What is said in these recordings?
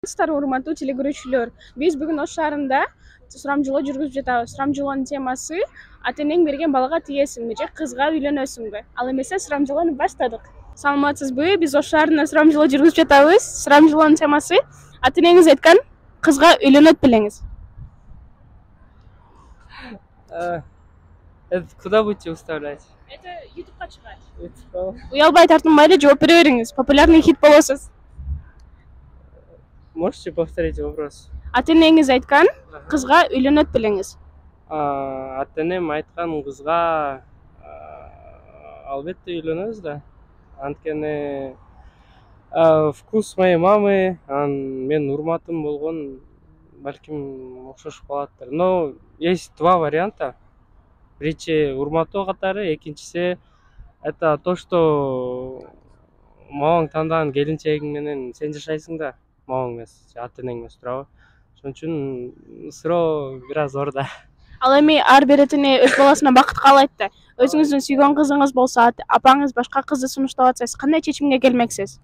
Урматтуу телегөрүүчүлөр, биз бүгүн Ош шаарында сурамжылоо жүргүзүп жатабыз. Сурамжылоонун темасы ата энең берген балага тиесиңби же кызга үйлөнөсүңбү? Ал эмесе сурамжылоону баштадык. Саламатсызбы? Биз Ош шаарында сурамжылоо жүргүзүп жатабыз. Сурамжылоонун темасы ата энеңиз айткан кызга үйлөнөт белеңиз. Это куда будете выставлять? Это YouTube'га чыгат. Уялбай тартынбай жооп бере бериңиз. Популярный хит болосуз. Можете повторить вопрос? Ата энеңиз айткан кызга үйлөнөт белеңиз. Ата энем айткан кызга албетте үйлөнөбүз да. Анткени вкус моей мамы, мен урматым болгон балким окшош калаттыр. Но есть два варианта. Биринчи урматтоо катары, экинчиси это то, что мамаң тандаган келинчегиң менен сен жашайсың да, мамаң эмес, ата энең эмес, туурабы? Ошон үчүн суроо бир аз оор да. Ал эми ар бир ата эне өз баласына бакыт каалайт да. Өзүңүздүн сүйгөн кызыңыз болсо, апаңыз башка кызды сунуштап атса, сиз кандай чечимге келмексиз?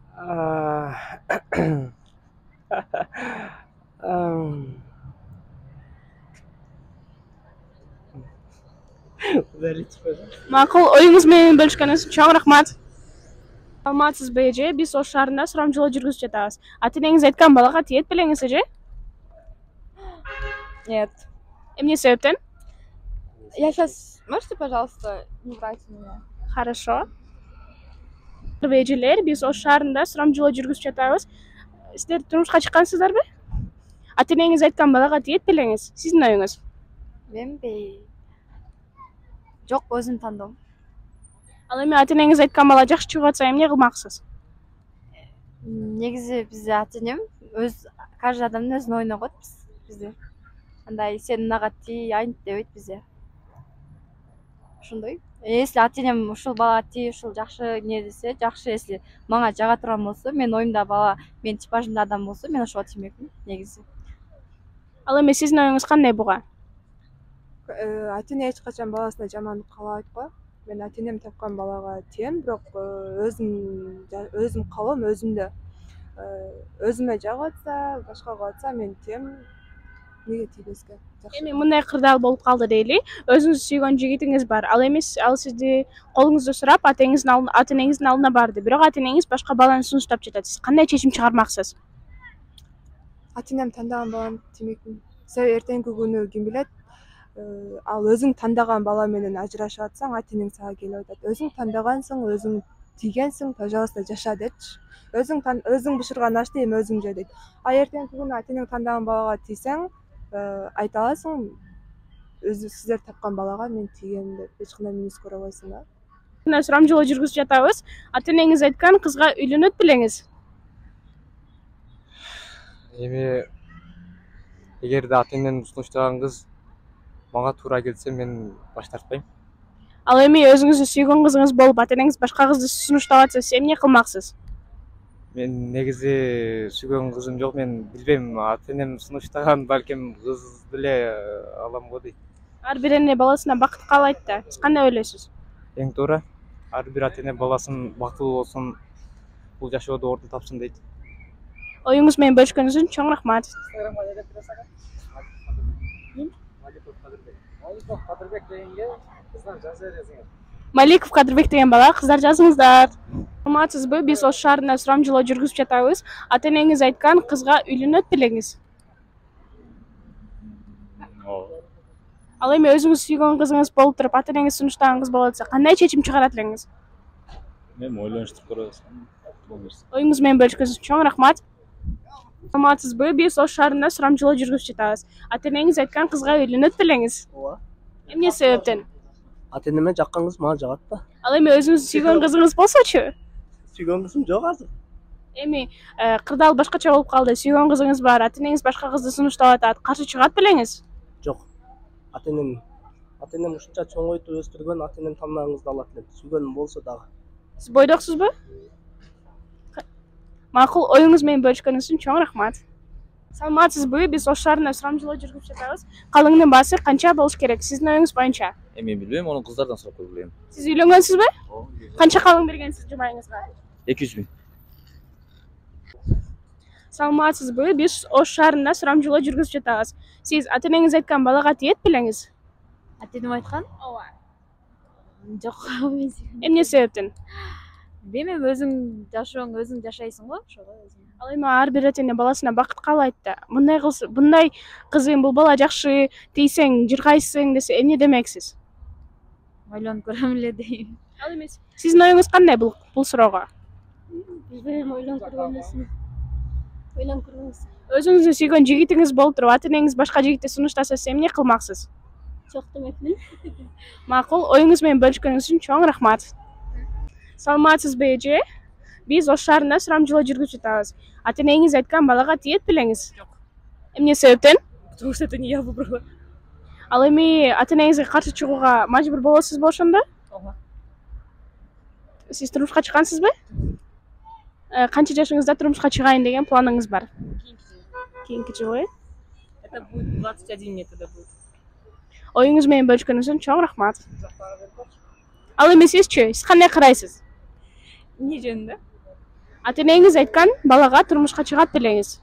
Удалите, пожалуйста. Макул, оюңуз менен бөлүшкөнүңүз үчүн чоң рахмат. Саламатсызбы эже? Биз Ош шаарында сурамжылоо жүргүзүп жатабыз. Ата энеңиз айткан балага тиет белеңиз эже? Нет. Эмне себептен? Я сейчас... Можете, пожалуйста, не брать меня? Хорошо. Эжелер, биз Ош шаарында сурамжылоо жүргүзүп жатабыз. Сиздер турмушка чыккансыздарбы? Ата энеңиз айткан балага тиет белеңиз? Сиздин оюңуз? Менби жок, өзүм тандоом. Ал эми ата энеңиз айткан бала жакшы чыгып атса эмне кылмаксыз? Негизи бизде ата энем каждый адамдын өзүнүн оюна коет бизде. Андай сен мынага тий, айнт дебейт бизде. Ошондой. Если ата энем ушул балага тий, ушул жакшы не десе, жакшы, если мага жага турган болсо, менин оюмда бала менин типажымда адам болсо, мен ошого тиймекмин негизи. Ал эми сиздин оюңуз кандай буга? Ата эне эч качан баласына жамандык каалабайт го. Мен ата энем тапкан балага тием, бирок өзүм калоом өзүмдө. Өзүмө жагып атса, башкага атса мен тием. Неге тийбеске? Эми мындай кырдаал болуп калды дейли. Өзүңүз сүйгөн жигитиңиз бар. Ал сизди колуңузду сурап ата энеңиздин алдына барды. Бирок ата энеңиз башка баланы сунуштап жатат. Сиз кандай чечим чыгармаксыз? Ата энем тандаган баланы тиймекмин. Себеби эртеңки күнү ким билет? Ал өзүң тандаган бала менен ажырашып атсаң, ата энең сага келип айтат. Өзүң тандагансың, өзүң тийгенсиң, пожалуйста, жаша депчи. Өзүң бышырган ашты эми өзүң же дейт. Эртеңки күнү ата энең тандаган балага тийсең, айта аласың, сиздер тапкан балага мен тийгем деп эч кандай мүнөз көрө албайсың да. Мына сурамжылоо жүргүзүп жатабыз. Ата энеңиз айткан кызга үйлөнөт белеңиз. Эми эгерде ата энем сунуштаган кыз мага туура келсе, мен баш тартпайм. Ал эми өзүңүздүн сүйгөн кызыңыз болуп, ата энеңиз башка кызды сунуштап атса, сиз эмне кылмаксыз? Мен негизи сүйгөн кызым жок, мен билбейм, ата энем сунуштаган балким кыз деле алам го дейт. Ар бир эне баласына бакыт каалайт да. Сиз кандай ойлойсуз? Эң туура. Ар бир ата эне баласын бактылуу болсун, бул жашоодо ордун тапсын дейт. Оюңуз менен бөлүшкөнүңүз үчүн чоң рахмат. Маликов Кадырбек деген бала, кыздар жазыңыздар. Саламатсызбы? Биз Ош шаарында сурамжылоо жүргүзүп жатабыз. Ата энеңиз айткан кызга үйлөнөт белеңиз. Ал эми өзүңүз сүйгөн кызыңыз болуп туруп, ата энеңиз сунуштаган кыз болуп атса, кандай чечим чыгарат элеңиз? Мен ойлонуштуруп көрөбүз. Оюңуз менен бөлүшкөнүңүз үчүн чоң рахмат. Саламатсызбы? Биз Ош шаарында сурамжылоо жүргүзүп жатабыз. Ата энеңиз айткан кызга үйлөнөт белеңиз. Ооба. Эмне себептен? Ата энеме жаккан кыз мага жагат да. Ал эми өзүңүз сүйгөн кызыңыз болсочу? Сүйгөн кызым жок азыр. Эми кырдаал башкача болуп калды. Сүйгөн кызыңыз бар, ата энеңиз башка кызды сунуштап атат. Каршы чыгат белеңиз? Жок. Ата энем ушунча чоңойтуп өстүргөн, ата энем тандаган кызды алат элем. Сүйгөнүм болсо дагы. Сиз бойдоксузбу? Макул, оюңуз менен бөлүшкөнүңүз үчүн чоң рахмат. Саламатсызбы? Биз Ош шаарында сурамжылоо жүргүзүп жатабыз. Калыңдын баасы канча болуш керек? Сиздин оюңуз боюнча? Эми билбейм, аны кыздардан сурап көрүп элем. Сиз үйлөнгөнсүзбү? Канча калың бергенсиз жубайыңызга? 200 000. Саламатсызбы? Биз Ош шаарында сурамжылоо жүргүзүп жатабыз. Сиз ата энеңиз айткан балага тиет белеңиз? ата энем айткан? Ооба. Жок. Эмне себептен? Билбейм, эми өзүң жашооң өзүң жашайсың го, ошого өзүң. Ал эми ар бир ата эне баласына бакыт каалайт да. Мындай кызым, бул бала жакшы, тийсең, жыргайсың десе эмне демексиз? Ойлонуп көрөм эле дейм. Ал эми сиздин оюңуз кандай бул суроого? Билбейм, ойлонуп көргөн эмесмин. Ойлонуп көргөн эмес. Өзүңүздүн сүйгөн жигитиңиз болуп туруп, ата энеңиз башка жигитти сунуштаса, сиз эмне кылмаксыз? Жок демекмин. Макул, оюңуз менен бөлүшкөнүңүз үчүн чоң рахмат. Саламатсызбы эже? Биз Ош шаарында сурамжылоо жүргүзүп жатабыз. Ата энеңиз айткан балага тиет белеңиз? Жок. Эмне себептен? Потому что это не я выбрала. Ал эми ата энеңизге каршы чыгууга мажбур болосузбу ошондо? Ооба. Сиз турмушка чыккансызбы? Канча жашыңызда турмушка чыгайын деген планыңыз бар? Кийинки жылы. Это будет 21 мне тогда будет. Оюңуз менен бөлүшкөнүңүз үчүн чоң рахмат. Ал эми сизчи, сиз кандай карайсыз? Не жөнүндө? Ата энеңиз айткан балага турмушка чыгат белеңиз?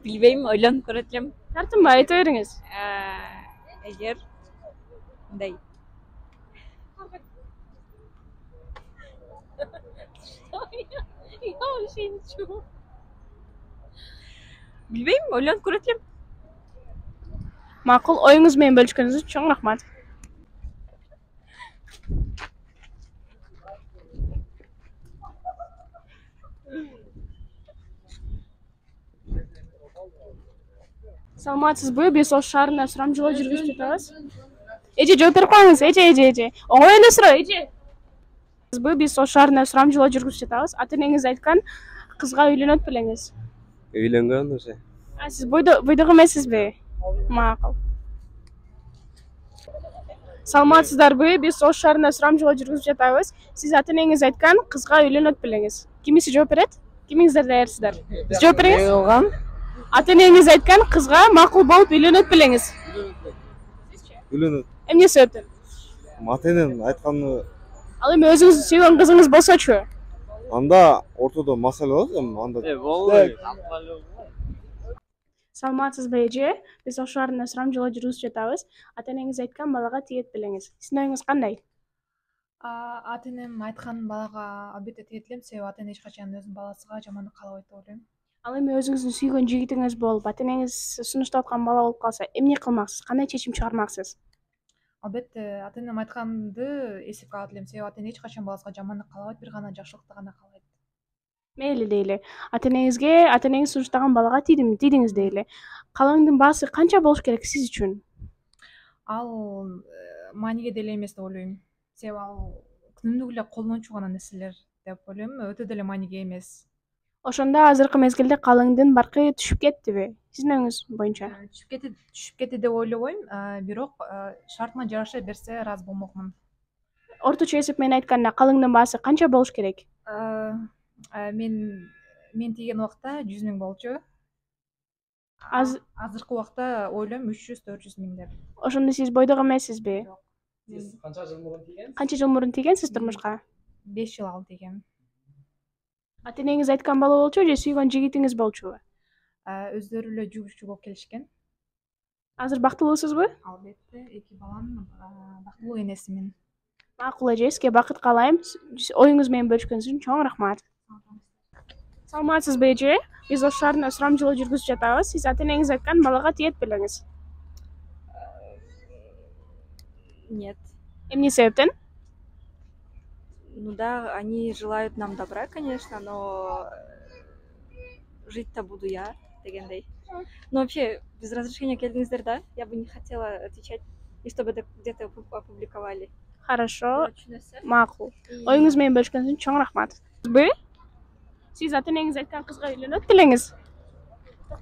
Билбейм, ойлонуп көрөт элем. Тартынбай айта бериңиз. Эгер мындай билбейм, ойлонуп көрөт элем. Макул, оюңуз менен бөлүшкөнүңүз үчүн чоң рахмат. Саламатсызбы? Биз Ош шаарында сурамжылоо жүргүзүп жатабыз. Эже, жооп берип коюңуз. Эже. Оңой эле суроо, эже. Биз Ош шаарында сурамжылоо жүргүзүп жатабыз. Ата энеңиз айткан кызга үйлөнөт белеңиз? Үйлөнгөн уже. Сиз бойдок эмессизби? Макул. Саламатсыздарбы? Биз Ош шаарында сурамжылоо жүргүзүп жатабыз. Сиз ата энеңиз айткан кызга үйлөнөт белеңиз? Кимиси жооп берет? Кимиңиздер даярсыздар? Сиз жооп бериңиз. Ата энеңиз айткан кызга макул болуп үйлөнөт белеңиз? Үйлөнөт. Эмне себептен? Ата энем айтканы. Ал эми өзүңүздүн сүйгөн кызыңыз болсочу? Анда ортодо маселе болот эми анда. Болбойт. Саламатсызбы эже? Биз Ош шаарында сурамжылоо жүргүзүп жатабыз. Ата энеңиз айткан балага тиет белеңиз? Сиздин оюңуз кандай? Ата энем айткан балага албетте тиет элем, себеби ата эне эч качан өзүнүн баласына жамандык каалабайт деп ойлойм. Ал эми өзүңүздүн сүйгөн жигитиңиз болуп, ата энеңиз сунуштап аткан бала болуп калса, эмне кылмаксыз? Кандай чечим чыгармаксыз? Албетте ата энем айтканды эсепке алат элем, себеби ата эне эч качан баласына жамандык каалабайт, бир гана жакшылыкты гана каалайт. Мейли дейли. Ата энеңиз сунуштаган балага тийдиңиз дейли. Калыңдын баасы канча болуш керек сиз үчүн? Ал мааниге деле эмес деп ойлойм. Себеби ал күнүмдүк эле колдончу гана нерселер деп ойлойм, өтө деле мааниге эмес. Ошондо азыркы мезгилде калыңдын баркы түшүп кеттиби? Сиздин оюңуз боюнча? Түшүп кетти деп ойлобойм, бирок шартына жараша берсе ыраазы болмокмун. Орточо эсеп менен айтканда калыңдын баасы канча болуш керек? Мен тийген убакта 100 000 болчу. Азыркы убакта ойлойм 300-400 000 деп. Ошондо сиз бойдок эмессизби? Сиз канча жыл мурун тийгенсиз? Канча жыл мурун тийгенсиз турмушка? 5 жыл алып тийгем. Ата энеңиз айткан бала болчу же сүйгөн жигитиңиз болчу? Өздөрү эле жугушчу болуп келишкен. Азыр бактылуусузбу? Албетте, 2 баланын бактылуу энесимин. Макул эже, сизге бакыт каалайм. Оюңуз менен бөлүшкөнүңүз үчүн чоң рахмат. Саламатсызбы эже? Биз Ош шаарында сурамжылоо жүргүзүп жатабыз. Сиз ата энеңиз айткан балага тиет белеңиз? Нет. Эмне себептен? Ну да, они желают нам добра, конечно, но жить-то буду я, дегендей. Но вообще, без разрешения келдиңиздер, да? Я бы не хотела отвечать, и чтобы это где-то опубликовали. Хорошо. Макул. Оюңуз менен бөлүшкөнүңүз үчүн чоң рахмат. Сиз ата энеңиз айткан кызга үйлөнөт белеңиз?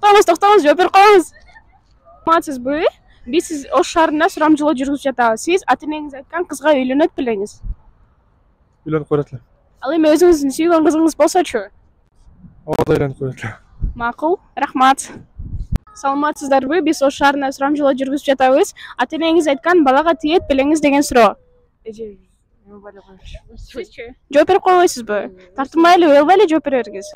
Токтоңуз, жооп берип коюңуз. Саламатсызбы? Биз Ош шаарында сурамжылоо жүргүзүп жатабыз. Сиз ата энеңиз айткан кызга үйлөнөт белеңиз? Үйлөнүп көрөт элем. Ал эми өзүңүздүн сүйгөн кызыңыз болсочу? Ооба, үйлөнүп көрөт элем. Макул, рахмат. Саламатсыздарбы? Биз Ош шаарында сурамжылоо жүргүзүп жатабыз. Ата энеңиз айткан балага тиет белеңиз деген суроо. Эже, Сизчи? Жооп берип койбойсузбу? Тартынбай эле өлбөй эле жооп бере бергиз.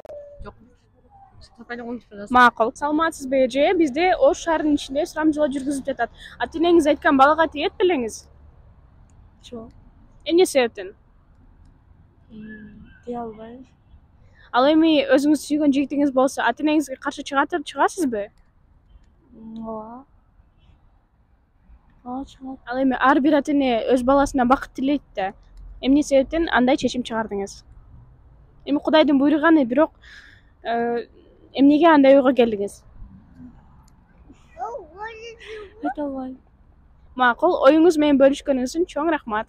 Макул. Саламатсызбы эже? Бизде Ош шаарынын ичинде сурамжылоо жүргүзүлүп жатат. Ата энеңиз айткан балага тиет белеңиз? Эмне себептен? Дей албайм. Ал эми өзүңүз сүйгөн жигитиңиз болсо, ата энеңизге каршы чыгасызбы? Ооба. Чыгат. Ал эми ар бир ата эне өз баласына бакыт тилейт да. Эмне себептен андай чечим чыгардыңыз? Эми Кудайдын буйруганы, бирок эмнеге андай ойго келдиңиз? Айта албайм. Макул, оюңуз менен бөлүшкөнүңүз үчүн чоң рахмат.